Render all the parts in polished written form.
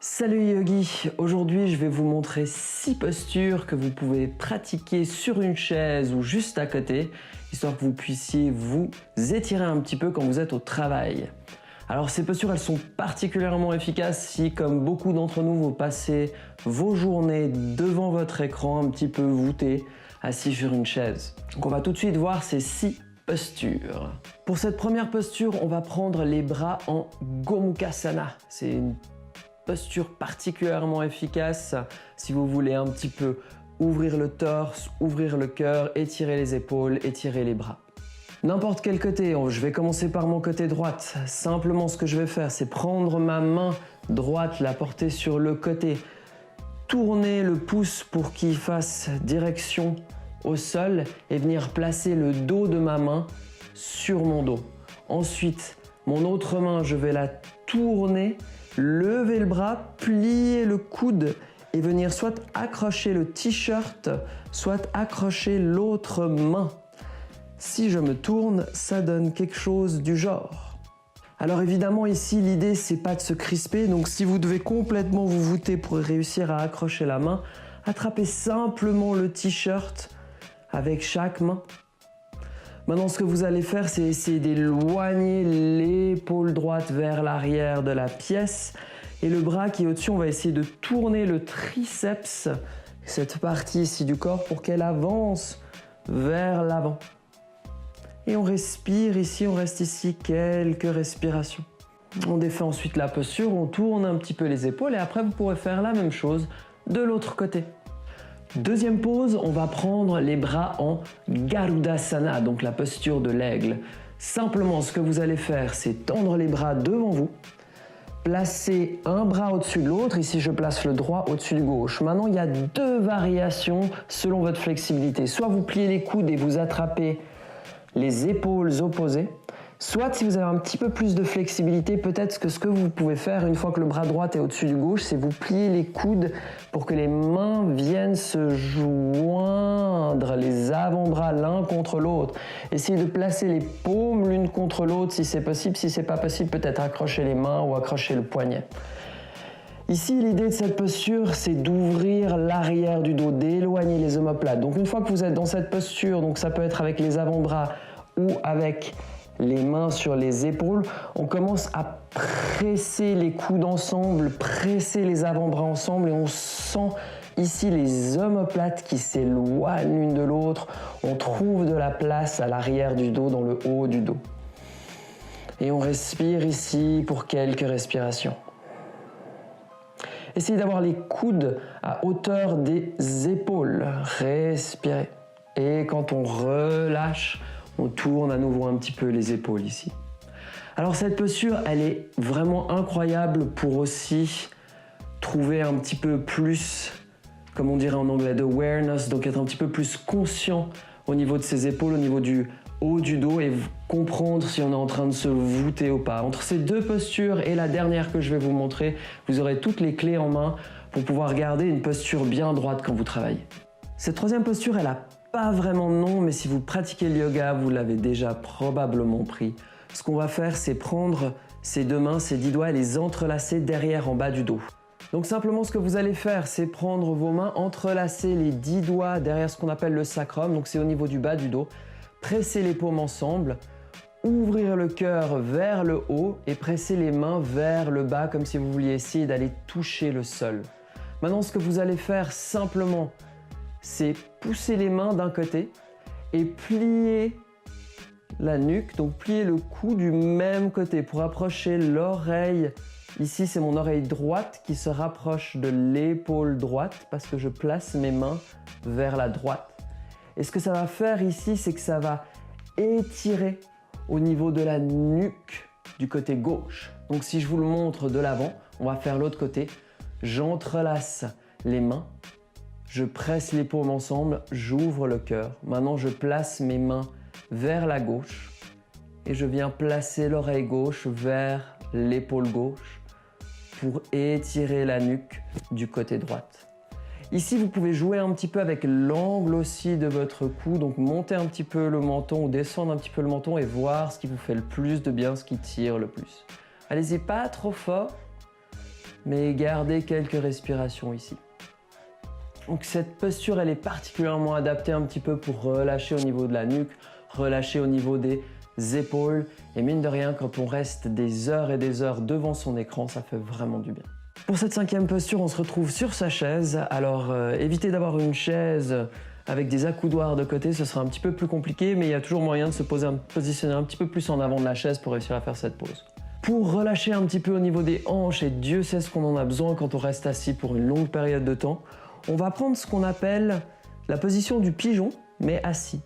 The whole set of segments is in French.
Salut Yogi, aujourd'hui je vais vous montrer 6 postures que vous pouvez pratiquer sur une chaise ou juste à côté, histoire que vous puissiez vous étirer un petit peu quand vous êtes au travail. Alors ces postures elles sont particulièrement efficaces si, comme beaucoup d'entre nous, vous passez vos journées devant votre écran un petit peu voûté, assis sur une chaise. Donc on va tout de suite voir ces 6 postures. Pour cette première posture, on va prendre les bras en Gomukhasana. C'est une posture particulièrement efficace si vous voulez un petit peu ouvrir le torse, ouvrir le cœur, étirer les épaules, étirer les bras. N'importe quel côté, je vais commencer par mon côté droite. Simplement ce que je vais faire, c'est prendre ma main droite, la porter sur le côté, tourner le pouce pour qu'il fasse direction au sol et venir placer le dos de ma main sur mon dos. Ensuite, mon autre main, je vais la tourner, lever le bras, plier le coude et venir soit accrocher le t-shirt, soit accrocher l'autre main. Si je me tourne, ça donne quelque chose du genre. Alors évidemment ici, l'idée c'est pas de se crisper, donc si vous devez complètement vous voûter pour réussir à accrocher la main, attrapez simplement le t-shirt avec chaque main. Maintenant, ce que vous allez faire, c'est essayer d'éloigner l'épaule droite vers l'arrière de la pièce et le bras qui est au-dessus, on va essayer de tourner le triceps, cette partie ici du corps, pour qu'elle avance vers l'avant. Et on respire ici, on reste ici quelques respirations. On défait ensuite la posture, on tourne un petit peu les épaules et après vous pourrez faire la même chose de l'autre côté. Deuxième pose, on va prendre les bras en Garudasana, donc la posture de l'aigle. Simplement, ce que vous allez faire, c'est tendre les bras devant vous, placer un bras au-dessus de l'autre. Ici, je place le droit au-dessus du gauche. Maintenant, il y a 2 variations selon votre flexibilité. Soit vous pliez les coudes et vous attrapez les épaules opposées, soit si vous avez un petit peu plus de flexibilité, peut-être que ce que vous pouvez faire une fois que le bras droit est au-dessus du gauche, c'est vous plier les coudes pour que les mains viennent se joindre, les avant-bras l'un contre l'autre. Essayez de placer les paumes l'une contre l'autre si c'est possible. Si c'est pas possible, peut-être accrocher les mains ou accrocher le poignet. Ici, l'idée de cette posture, c'est d'ouvrir l'arrière du dos, d'éloigner les omoplates. Donc une fois que vous êtes dans cette posture, donc ça peut être avec les avant-bras ou avec les mains sur les épaules, on commence à presser les coudes ensemble, presser les avant-bras ensemble et on sent ici les omoplates qui s'éloignent l'une de l'autre. On trouve de la place à l'arrière du dos, dans le haut du dos. Et on respire ici pour quelques respirations. Essayez d'avoir les coudes à hauteur des épaules. Respirez. Et quand on relâche, on tourne à nouveau un petit peu les épaules ici. Alors cette posture, elle est vraiment incroyable pour aussi trouver un petit peu plus, comme on dirait en anglais, d'awareness, donc être un petit peu plus conscient au niveau de ses épaules, au niveau du haut du dos et comprendre si on est en train de se voûter ou pas. Entre ces 2 postures et la dernière que je vais vous montrer, vous aurez toutes les clés en main pour pouvoir garder une posture bien droite quand vous travaillez. Cette troisième posture, elle n'a pas vraiment de nom, mais si vous pratiquez le yoga, vous l'avez déjà probablement pris. Ce qu'on va faire, c'est prendre ces 2 mains, ces 10 doigts et les entrelacer derrière en bas du dos. Donc simplement, ce que vous allez faire, c'est prendre vos mains, entrelacer les 10 doigts derrière ce qu'on appelle le sacrum, donc c'est au niveau du bas du dos. Presser les paumes ensemble, ouvrir le cœur vers le haut et presser les mains vers le bas comme si vous vouliez essayer d'aller toucher le sol. Maintenant, ce que vous allez faire simplement, c'est pousser les mains d'un côté et plier la nuque, donc plier le cou du même côté pour approcher l'oreille. Ici, c'est mon oreille droite qui se rapproche de l'épaule droite parce que je place mes mains vers la droite. Et ce que ça va faire ici, c'est que ça va étirer au niveau de la nuque du côté gauche. Donc si je vous le montre de l'avant, on va faire l'autre côté. J'entrelace les mains, je presse les paumes ensemble, j'ouvre le cœur. Maintenant, je place mes mains vers la gauche et je viens placer l'oreille gauche vers l'épaule gauche pour étirer la nuque du côté droite. Ici, vous pouvez jouer un petit peu avec l'angle aussi de votre cou, donc monter un petit peu le menton ou descendre un petit peu le menton et voir ce qui vous fait le plus de bien, ce qui tire le plus. Allez-y, pas trop fort, mais gardez quelques respirations ici. Donc cette posture, elle est particulièrement adaptée un petit peu pour relâcher au niveau de la nuque, relâcher au niveau des épaules. Et mine de rien, quand on reste des heures et des heures devant son écran, ça fait vraiment du bien. Pour cette 5e posture, on se retrouve sur sa chaise. Alors évitez d'avoir une chaise avec des accoudoirs de côté, ce sera un petit peu plus compliqué, mais il y a toujours moyen de se positionner un petit peu plus en avant de la chaise pour réussir à faire cette pose. Pour relâcher un petit peu au niveau des hanches, et Dieu sait ce qu'on en a besoin quand on reste assis pour une longue période de temps, on va prendre ce qu'on appelle la position du pigeon, mais assis.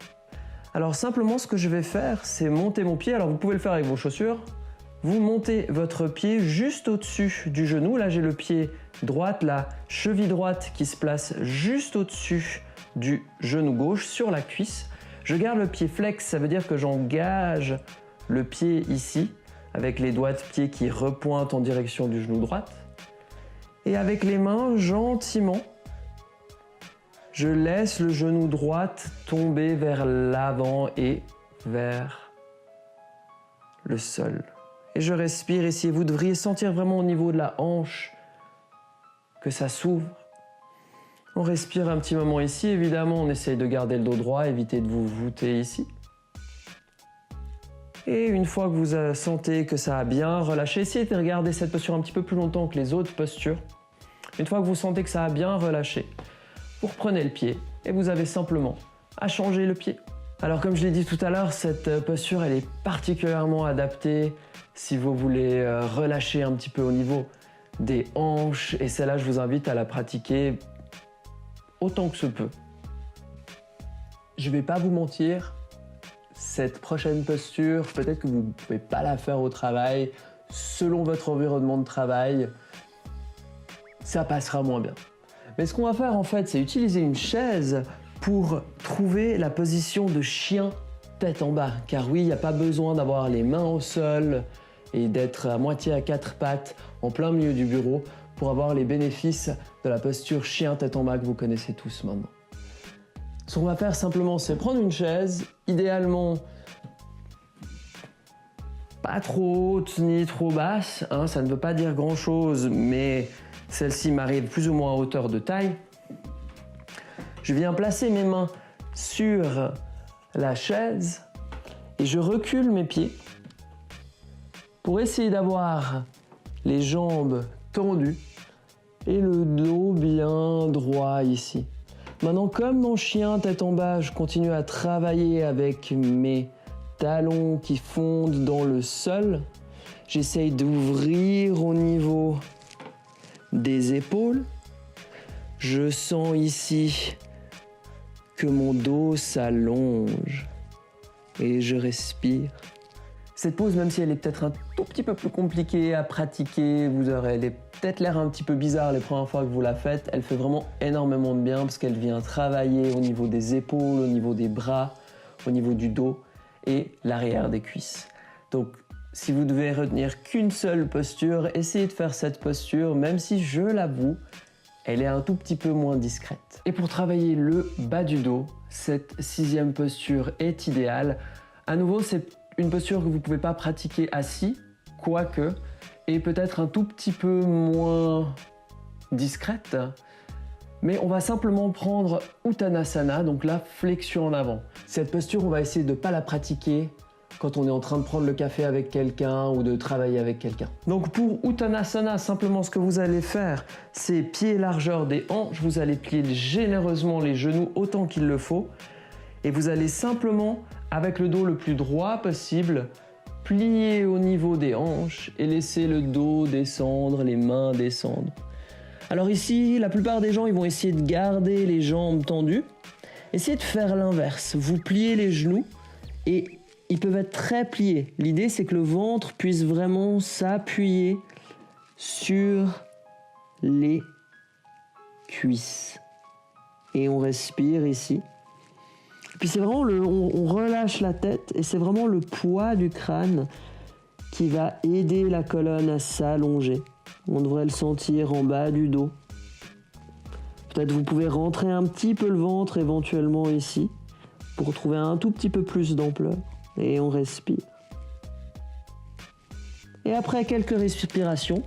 Alors simplement, ce que je vais faire, c'est monter mon pied. Alors vous pouvez le faire avec vos chaussures. Vous montez votre pied juste au-dessus du genou. Là, j'ai le pied droit, la cheville droite qui se place juste au-dessus du genou gauche sur la cuisse. Je garde le pied flex, ça veut dire que j'engage le pied ici, avec les doigts de pied qui repointent en direction du genou droit. Et avec les mains, gentiment, je laisse le genou droit tomber vers l'avant et vers le sol. Et je respire ici. Vous devriez sentir vraiment au niveau de la hanche que ça s'ouvre. On respire un petit moment ici. Évidemment, on essaye de garder le dos droit, éviter de vous voûter ici. Et une fois que vous sentez que ça a bien relâché, essayez de regarder cette posture un petit peu plus longtemps que les autres postures. Une fois que vous sentez que ça a bien relâché, vous reprenez le pied et vous avez simplement à changer le pied. Alors comme je l'ai dit tout à l'heure, cette posture elle est particulièrement adaptée si vous voulez relâcher un petit peu au niveau des hanches, et celle-là je vous invite à la pratiquer autant que se peut. Je vais pas vous mentir, cette prochaine posture, peut-être que vous ne pouvez pas la faire au travail, selon votre environnement de travail, ça passera moins bien. Mais ce qu'on va faire en fait, c'est utiliser une chaise pour trouver la position de chien tête en bas. Car oui, il n'y a pas besoin d'avoir les mains au sol et d'être à moitié à 4 pattes en plein milieu du bureau pour avoir les bénéfices de la posture chien tête en bas que vous connaissez tous maintenant. Ce qu'on va faire simplement, c'est prendre une chaise, idéalement pas trop haute ni trop basse, hein, ça ne veut pas dire grand chose, mais celle-ci m'arrive plus ou moins à hauteur de taille. Je viens placer mes mains sur la chaise et je recule mes pieds pour essayer d'avoir les jambes tendues et le dos bien droit ici. Maintenant, comme dans chien tête en bas, je continue à travailler avec mes talons qui fondent dans le sol. J'essaye d'ouvrir au niveau des épaules. Je sens ici que mon dos s'allonge et je respire. Cette pose, même si elle est peut-être un tout petit peu plus compliquée à pratiquer, elle est peut-être l'air un petit peu bizarre les premières fois que vous la faites, elle fait vraiment énormément de bien parce qu'elle vient travailler au niveau des épaules, au niveau des bras, au niveau du dos et l'arrière des cuisses. Donc, si vous devez retenir qu'une seule posture, essayez de faire cette posture, même si je l'avoue, elle est un tout petit peu moins discrète. Et pour travailler le bas du dos, cette 6e posture est idéale. À nouveau, c'est une posture que vous ne pouvez pas pratiquer assis, quoique, et peut-être un tout petit peu moins discrète. Mais on va simplement prendre Uttanasana, donc la flexion en avant. Cette posture, on va essayer de ne pas la pratiquer quand on est en train de prendre le café avec quelqu'un ou de travailler avec quelqu'un. Donc pour Uttanasana, simplement ce que vous allez faire, c'est pied largeur des hanches, vous allez plier généreusement les genoux autant qu'il le faut, et vous allez simplement, avec le dos le plus droit possible, plier au niveau des hanches et laisser le dos descendre, les mains descendre. Alors ici, la plupart des gens, ils vont essayer de garder les jambes tendues. Essayez de faire l'inverse. Vous pliez les genoux et ils peuvent être très pliés. L'idée, c'est que le ventre puisse vraiment s'appuyer sur les cuisses. Et on respire ici. Puis c'est vraiment, on relâche la tête et c'est vraiment le poids du crâne qui va aider la colonne à s'allonger. On devrait le sentir en bas du dos. Peut-être vous pouvez rentrer un petit peu le ventre éventuellement ici pour trouver un tout petit peu plus d'ampleur. Et on respire. Et après quelques respirations,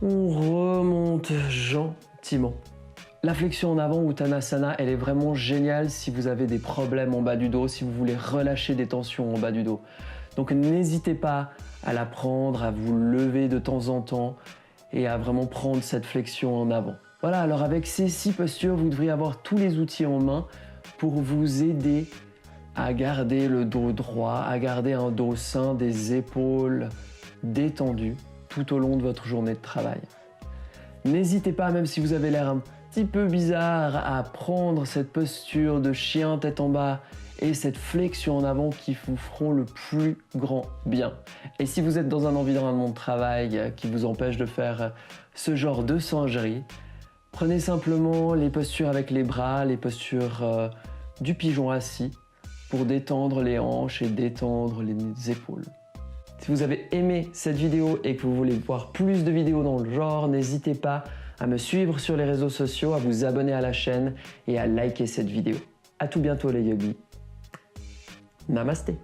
On remonte gentiment. La flexion en avant Uttanasana, elle est vraiment géniale si vous avez des problèmes en bas du dos, si vous voulez relâcher des tensions en bas du dos. Donc n'hésitez pas à la prendre, à vous lever de temps en temps et à vraiment prendre cette flexion en avant. Voilà, alors avec ces 6 postures, vous devriez avoir tous les outils en main pour vous aider à garder le dos droit, à garder un dos sain, des épaules détendues tout au long de votre journée de travail. N'hésitez pas, même si vous avez l'air un petit peu bizarre, à prendre cette posture de chien tête en bas et cette flexion en avant qui vous feront le plus grand bien. Et si vous êtes dans un environnement de travail qui vous empêche de faire ce genre de singerie, prenez simplement les postures avec les bras, les postures du pigeon assis pour détendre les hanches et détendre les épaules. Si vous avez aimé cette vidéo et que vous voulez voir plus de vidéos dans le genre, n'hésitez pas à me suivre sur les réseaux sociaux, à vous abonner à la chaîne et à liker cette vidéo. À tout bientôt les yogis. Namasté.